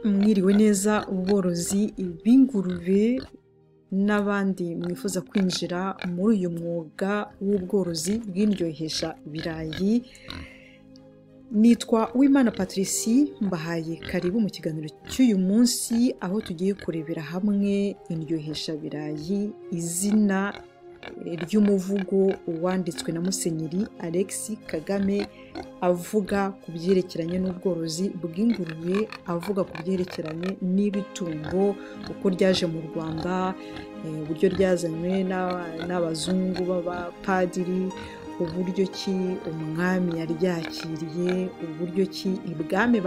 Mwiriwe neza ubworozi b'ingurube n'abandi mwifuza kwinjira muri uyu mwuga w'ubworozi bw'indyohesha birayi. Nitwa Uwimana Patricie, mbahaye karibu mu kiganiro cy'uyu munsi aho tugiye kurebera hamwe indyohesha birayi, izina ry'umuvugo wanditswe na Musenyeri Alexis Kagame avuga ku byerekeranye n'ubworozi bw'ingurube, avuga ku byerekeranye n'ibitungo, uko ryaje mu Rwanda, uburyo ryazanywe n'abazungu b'abapadiri, uburyo ki umwami yaryakiriye, uburyo ki ibwami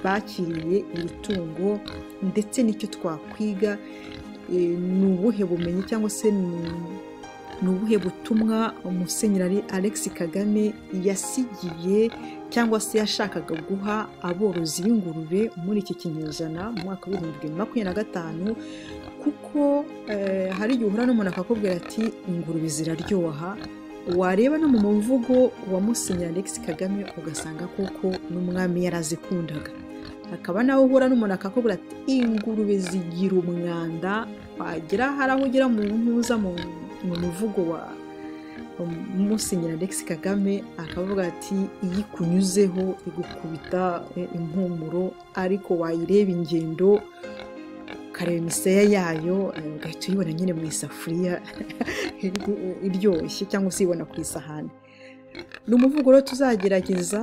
bakiriye iri tungo, ndetse n'icyo twakwiga ni ubuhe bumenyi cyangwa se ni ubuhe butumwa Musenyeri Alexis Kagame yasigiye cyangwa se yashakaga guha aborozi b'ingurube muri iki kinyejana mu mwaka wa 2025, kuko hari igihe uhura n'umuntu akakubwira ati ingurube ziraryoha, wareba no mu muvugo wa Musenyeri Alexis Kagame ugasanga koko n'umwami yarazikundaga. Hakaba naho uhura n'umuntu akakubwira ati ingurube zigira umwanda, wagera hari aho ugera mu ntuza mu muvugo wa Musenyeri Alexis Kagame akavuga ati iyi kunyuzeho igukubita impumuro, ariko wayireba ingendo ukareba imisaya yayo ugahita uyibona nyine mu isafuriya iryoshye cyangwa se uyibona ku isahani. Ni umuvugo rero tuzagerageza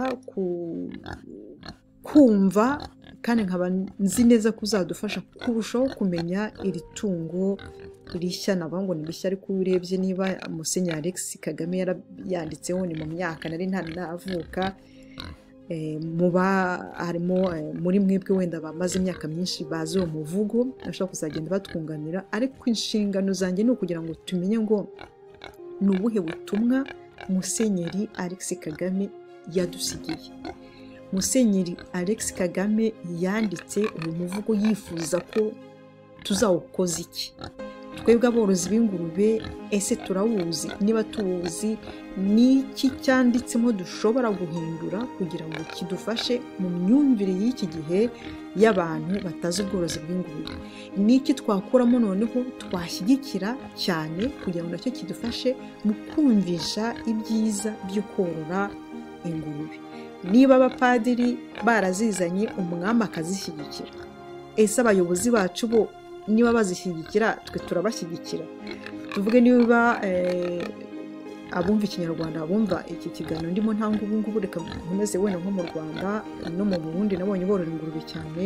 kumva, kandi nkaba nzi neza ko uzadufasha kurushaho kumenya iri tungo rishya. Navuga ngo ni rishya, ariko urebye niba Musenyeri Alexis Kagame yarayanditseho ni mu myaka nari ntanavuka. Harimo muri mwebwe wenda bamaze imyaka myinshi bazi uwo muvugo, bashobora kuzagenda batwunganira, ariko inshingano zanjye ni ukugira ngo tumenye ngo ni ubuhe butumwa Musenyeri Alexis Kagame yadusigiye. Musenyeri Alexis Kagame yanditse uyu muvugo yifuza ko tuzawukoza iki? Twebwe aborozi b'ingurube ese turawuzi? Niba tuwuzi, ni iki cyanditsemo dushobora guhindura kugira ngo kidufashe mu myumvire y'iki gihe y'abantu batazi ubworozi bw'ingurube? Ni iki twakuramo noneho twashyigikira cyane kugira ngo nacyo kidufashe mu kumvisha ibyiza byo korora ingurube? Niba abapadiri barazizanye umwami akazishyigikira, ese abayobozi bacu bo niba bazishyigikira twe turabashyigikira? Tuvuge niba abumva ikinyarwanda, abumva iki kiganiro ndimo ntanga ubu ngubu, reka nkomeze wenda nko mu Rwanda no mu Burundi nabonye borora ingurube cyane,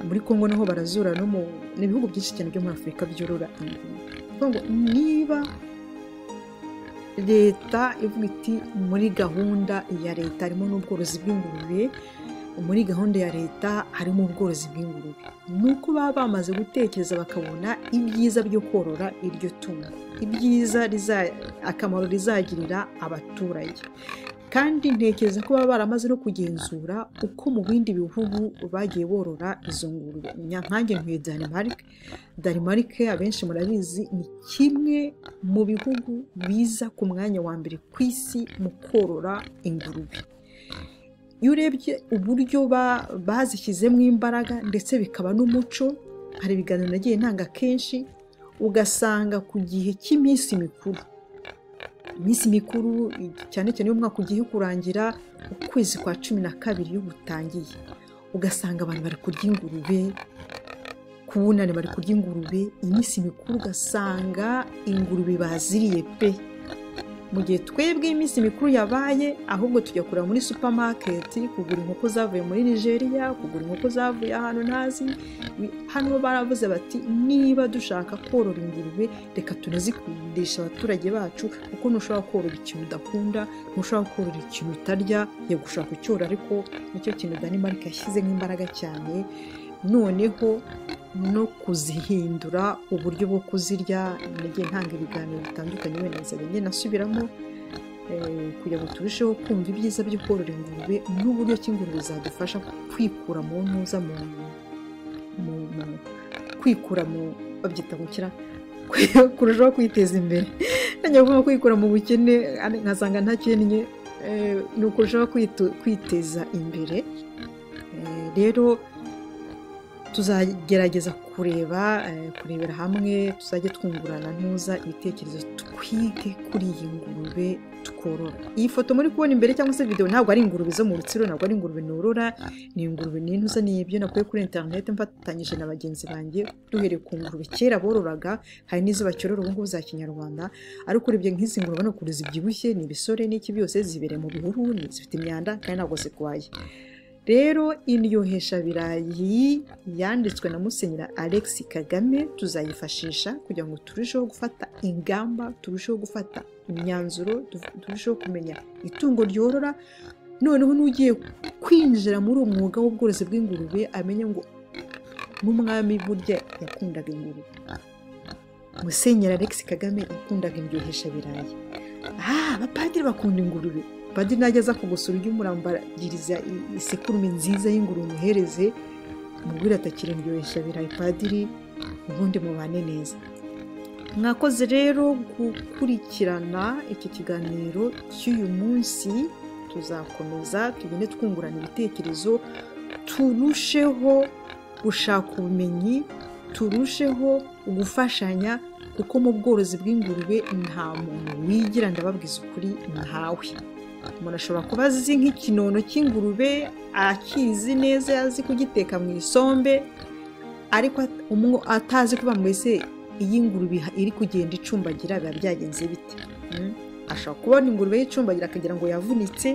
muri Kongo naho barazura, no mu bihugu byinshi cyane byo muri Afurika byorora ingurube. Niba leta ivuga iti muri gahunda ya leta harimo n'ubworozi bw'ingurube, muri gahunda ya leta harimo ubworozi bw'ingurube, nuko baba bamaze gutekereza bakabona ibyiza byo korora iryo tungo, ibyiza akamaro rizagirira abaturage. Kandi ntekereza ko baba baramaze no kugenzura uko mu bindi bihugu bagiye borora izo ngurube. Nkanjye ntuye Denmark, abenshi murabizi ni kimwe mu bihugu biza ku mwanya wa mbere ku isi mu korora ingurube. Iyo urebye uburyo bazishyizemo imbaraga ndetse bikaba n'umuco, hari ibiganiro nagiye ntanga kenshi, ugasanga ku gihe cy'iminsi mikuru, iminsi mikuru cyane cyane y'umwaka ugiye kurangira, ukwezi kwa 12 iyo gutangiye, ugasanga abantu bari kurya ingurube, ku bunani bari kurya ingurube. Iminsi mikuru ugasanga ingurube baziriye pe. Mu gihe twebwe iminsi mikuru yabaye, ahubwo tujya kureba muri supermarket kugura inkoko zavuye muri Nigeria, kugura inkoko zavuye ahantu ntazi. Hano baravuze bati niba dushaka korora ingurube reka tunazikundisha abaturage bacu, kuko ntushobora korora ikintu udakunda, ntushobora korora ikintu utarya, yo gushaka icyorora. Ariko nicyo kintu Denmark yashyizemo imbaraga cyane, noneho no kuzihindura uburyo bwo kuzirya. Nagiye ntanga ibiganiro bitandukanye, wenda nzajya nasubiramo kugira ngo turusheho kumva ibyiza byo korora ingurube n'uburyo ki ingurube zadufasha kwikura mu ntuza, kwikura mu babyita gukira, kurushaho kwiteza imbere. Najya kuvuga kwikura mu bukene nkasanga ntakennye, ni ukurushaho kwiteza imbere. rero tuzagerageza kurebera hamwe, tuzajya twungurana ntuza ibitekerezo, twige kuri iyi ngurube tworora. Iyi foto muri kubona imbere cyangwa se video ntabwo ari ingurube zo mu Rutsiro, ntabwo ari ingurube norora, ni ingurube n'intuza, ni ibyo nakuye kuri internet mfatanyije na bagenzi banjye, duhereye ku ngurube kera bororaga, hari n'izo bacyorora ubu ngubu za kinyarwanda, ariko urebye nk'izi ngurube no kuri zibyibushye, ni ibisore n'iki byose zibereye mu bihuru, zifite imyanda kandi ntabwo zikwaye. Rero indyohesha birayi yanditswe na Musenyeri Alex Kagame tuzayifashisha kugira ngo turusheho gufata ingamba, turusheho gufata imyanzuro, turusheho kumenya itungo ryorora, noneho n'ugiye kwinjira muri umwuga w'ubworozi bw'ingurube amenye ngo n'umwami burya yakundaga ingurube. Musenyeri Alex Kagame yakundaga indyohesha birayi. Abapadiri bakunda ingurube. Padiri nageza kugusura ujye umurambagiriza isekurume nziza y'ingurube umuhereze, umubwire atakira indyohesha birayi padiri, ubundi mubane neza. Mwakoze rero gukurikirana iki kiganiro cy'uyu munsi, tuzakomeza tugende twungurana ibitekerezo, turusheho gushaka ubumenyi, turusheho gufashanya, kuko mu bworozi bw'ingurube nta muntu wigira, ndababwiza ukuri, ntawe. Umuntu ashobora kuba azi nk'ikinono cy'ingurube, akizi neza, yazi kugiteka mu isombe, ariko atazi kuba mbese iyi ngurube iri kugenda icumbagira biba byagenze bite. Ashobora kubona ingurube y'icumbagira akagira ngo yavunitse,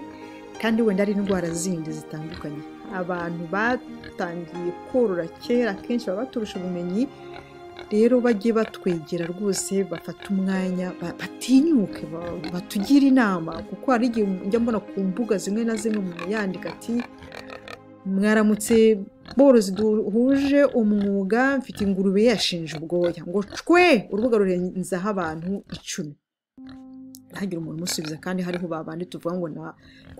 kandi wenda ari indwara zindi zitandukanye. Abantu batangiye korora kera kenshi baba baturusha ubumenyi, rero bajye batwegera rwose, bafata umwanya, batinyuke, batugira inama, kuko hari igihe njya mbona ku mbuga zimwe na zimwe umuntu yandika ati mwaramutse borozi duhuje umwuga, mfite ingurube yashinje ubwoya, ngo cwe urubuga rurenzaho abantu 10. Ntagire umuntu umusubiza, kandi hariho babandi tuvuga ngo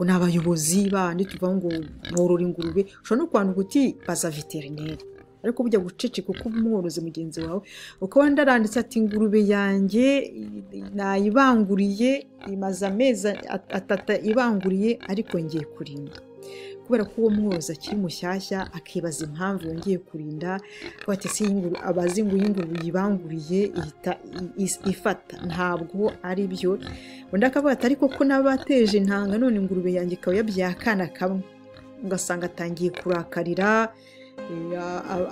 ni abayobozi bandi tuvuga ngo borora ingurube, ushobora no kwandika uti baza veterineri, ariko bujya guceceka kuko umworozi mugenzi wawe ukaba ndaranditse ati ingurube yanjye nayibanguriye, imaze amezi 3 ibanguriye, ariko ngiye kurinda. Kubera ko uwo mworozi akiri mushyashya akibaza impamvu yongeye kurinda, bati si abazi ngo ingurube yibanguriye ihita ifata, ntabwo ari byo. Undi akavuga ati ariko ko nabateje intanga none ingurube yanjye ikaba yabyaye akana kamwe, ugasanga atangiye kurakarira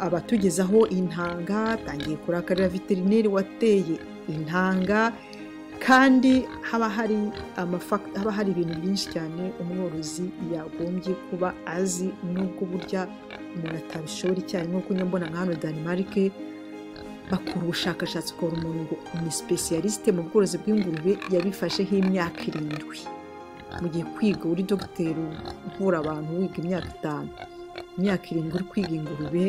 abatugezaho intanga, atangiye kurakarira veterineri wateye intanga, kandi haba hari ibintu byinshi cyane umworozi yagombye kuba azi, nubwo burya umuntu atabishobora icyarimwe. Kuko nyambona nka hano Denmark bakora ubushakashatsi ko umuntu ngo ni specialiste mu bworozi bw'ingurube, yabifasheho imyaka 7. Mu gihe kwiga uri dogiteri uvura abantu wiga imyaka 5, imyaka 7 uri kwiga ingurube,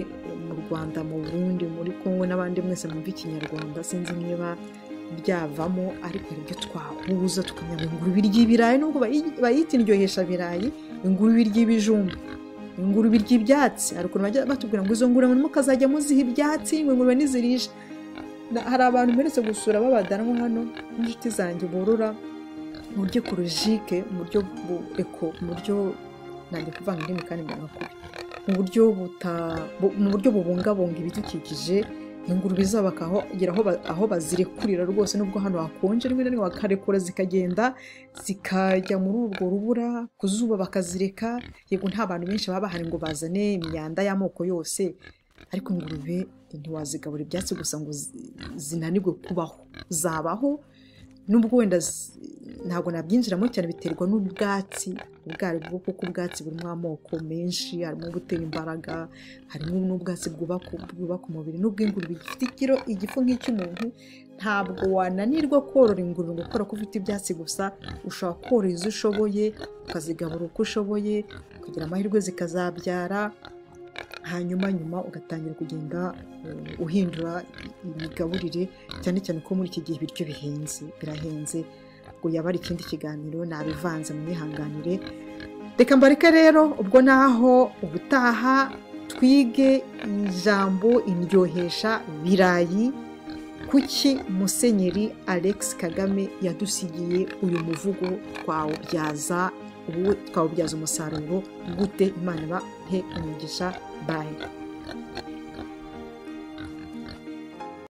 mu Rwanda, mu Burundi, muri Kongo n'abandi mwese mwumva ikinyarwanda, sinzi niba byavamo, ariko ibyo twahuza tukamenya ingurube ry'ibirayi, nubwo bayita indyohesha birayi, ingurube ry'ibijumba, ingurube ry'ibyatsi, ariko bajya batubwira ngo izo ngurube mukazajya muziha ibyatsi, ingurube nizirisha. Hari abantu mperetse gusura b'abadanwa hano, inshuti zanjye borora mu buryo ekologike, mu buryo eko, mu buryo nanjye kuvanga indimi kandi mbangakuri, mu buryo bubungabunga ibidukikije. Ingurube zabo bakagera aho bazirekurira rwose, nubwo hano hakonje, rimwe na rimwe bakarekura zikagenda zikajya muri urwo rubura ku zuba bakazireka. Yego nta bantu benshi baba bahari ngo bazane imyanda y'amoko yose, ariko ingurube ntiwazigabura ibyatsi gusa ngo zinanirwe kubaho, zabaho. Nubwo wenda ntabwo nabyinjiramo cyane, biterwa n'ubwatsi ubwo, kuko ubwatsi burimo amoko menshi, harimo ubutera imbaraga, harimo n'ubwatsi bwubaka umubiri. Nubwo ingurube ifite igifu nk'icy'umuntu, ntabwo wananirwa korora ingurube ngo ukora ko ufite ibyatsi gusa. Ushobora korora izo ushoboye, ukazigabura uko ushoboye, ukagira amahirwe zikazabyara, hanyuma ugatangira kugenda uhindura imigaburire, cyane cyane ko muri iki gihe ibiryo birahenze. Ngo yaba ari ikindi kiganiro nabivanze mu mihanganire. Reka mbareke rero, ubwo naho ubutaha twige ijambo indyohesha birayi, kuki Musenyeri Alex Kagame yadusigiye uyu muvugo twawubyaza ubu twawubyaza umusaruro gute. Imana ibahe umugisha. Bye.